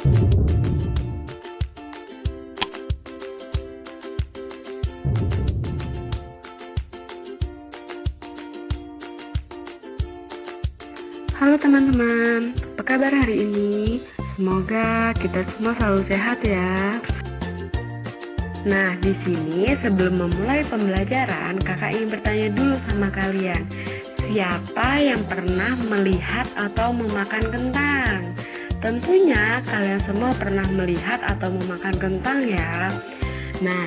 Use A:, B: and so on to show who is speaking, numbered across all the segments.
A: Halo teman-teman, apa kabar hari ini? Semoga kita semua selalu sehat ya. Nah, di sini sebelum memulai pembelajaran, kakak ingin bertanya dulu sama kalian. Siapa yang pernah melihat atau memakan kentang? Tentunya kalian semua pernah melihat atau memakan kentang ya. Nah,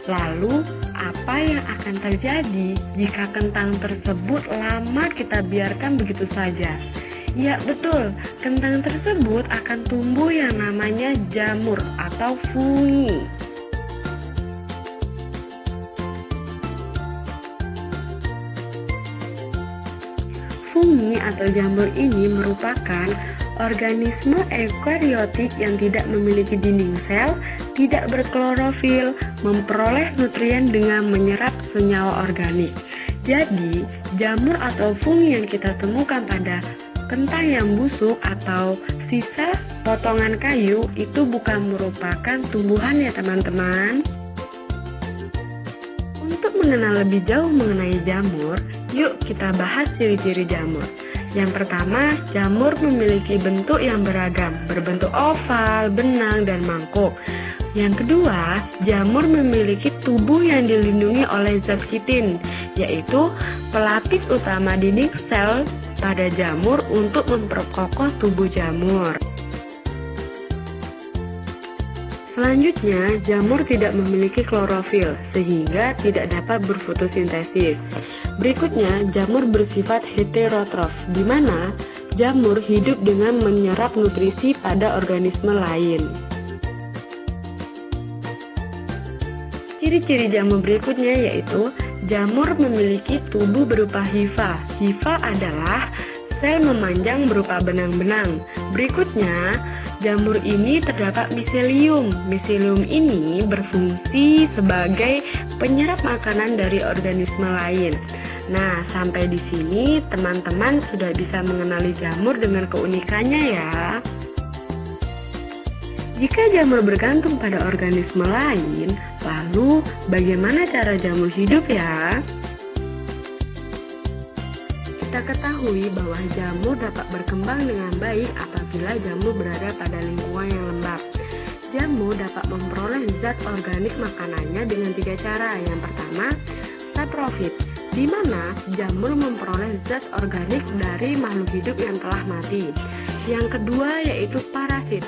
A: lalu apa yang akan terjadi jika kentang tersebut lama kita biarkan begitu saja? Ya betul, kentang tersebut akan tumbuh yang namanya jamur atau fungi. Fungi atau jamur ini merupakan organisme eukariotik yang tidak memiliki dinding sel, tidak berklorofil, memperoleh nutrien dengan menyerap senyawa organik. Jadi, jamur atau fungi yang kita temukan pada kentang yang busuk atau sisa potongan kayu itu bukan merupakan tumbuhan ya teman-teman. Untuk mengenal lebih jauh mengenai jamur, yuk kita bahas ciri-ciri jamur. Yang pertama, jamur memiliki bentuk yang beragam, berbentuk oval, benang, dan mangkuk. Yang kedua, jamur memiliki tubuh yang dilindungi oleh zat kitin, yaitu pelapis utama dinding sel pada jamur untuk memperkokoh tubuh jamur. Selanjutnya, jamur tidak memiliki klorofil sehingga tidak dapat berfotosintesis. Berikutnya, jamur bersifat heterotrof, di mana jamur hidup dengan menyerap nutrisi pada organisme lain. Ciri-ciri jamur berikutnya yaitu jamur memiliki tubuh berupa hifa. Hifa adalah sel memanjang berupa benang-benang. Berikutnya, jamur ini terdapat miselium. Miselium ini berfungsi sebagai penyerap makanan dari organisme lain. Nah, sampai di sini teman-teman sudah bisa mengenali jamur dengan keunikannya ya. Jika jamur bergantung pada organisme lain, lalu bagaimana cara jamur hidup ya? Kita ketahui bahwa jamur dapat berkembang dengan baik apabila jamur berada pada lingkungan yang lembab. Jamur dapat memperoleh zat organik makanannya dengan 3 cara. Yang pertama, saprofit, di mana jamur memperoleh zat organik dari makhluk hidup yang telah mati. Yang kedua yaitu parasit.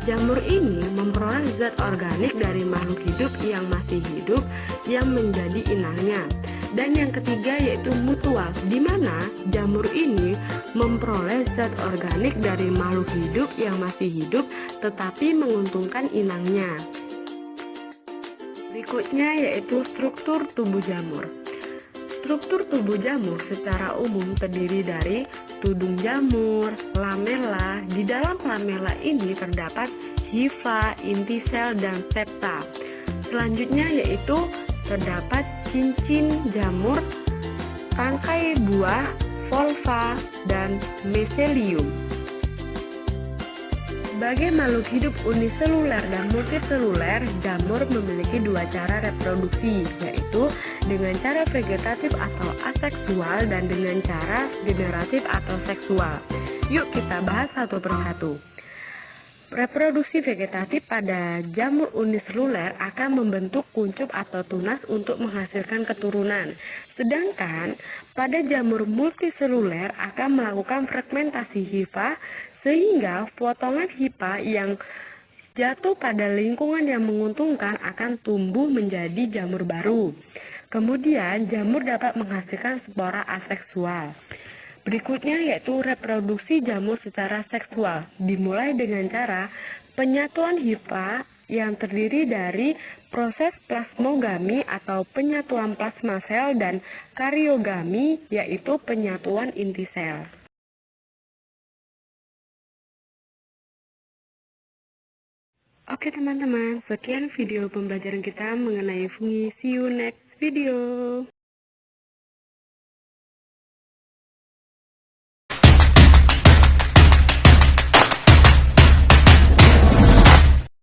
A: Jamur ini memperoleh zat organik dari makhluk hidup yang masih hidup yang menjadi inangnya. Dan yang ketiga yaitu mutual, di mana jamur ini memperoleh zat organik dari makhluk hidup yang masih hidup tetapi menguntungkan inangnya. Berikutnya yaitu struktur tubuh jamur. Struktur tubuh jamur secara umum terdiri dari tudung jamur, lamela. Di dalam lamela ini terdapat hifa, inti sel, dan septa. Selanjutnya yaitu terdapat cincin jamur, tangkai buah, volva, dan meselium. Sebagai makhluk hidup uniseluler dan multiseluler, jamur memiliki 2 cara reproduksi, yaitu dengan cara vegetatif atau aseksual dan dengan cara generatif atau seksual. Yuk kita bahas satu persatu. Reproduksi vegetatif pada jamur uniseluler akan membentuk kuncup atau tunas untuk menghasilkan keturunan. Sedangkan pada jamur multiseluler akan melakukan fragmentasi hifa sehingga potongan hifa yang jatuh pada lingkungan yang menguntungkan akan tumbuh menjadi jamur baru. Kemudian jamur dapat menghasilkan spora aseksual. Berikutnya yaitu reproduksi jamur secara seksual, dimulai dengan cara penyatuan hifa yang terdiri dari proses plasmogami atau penyatuan plasma sel dan kariogami yaitu penyatuan inti sel. Oke teman-teman, sekian video pembelajaran kita mengenai fungi. See you next video.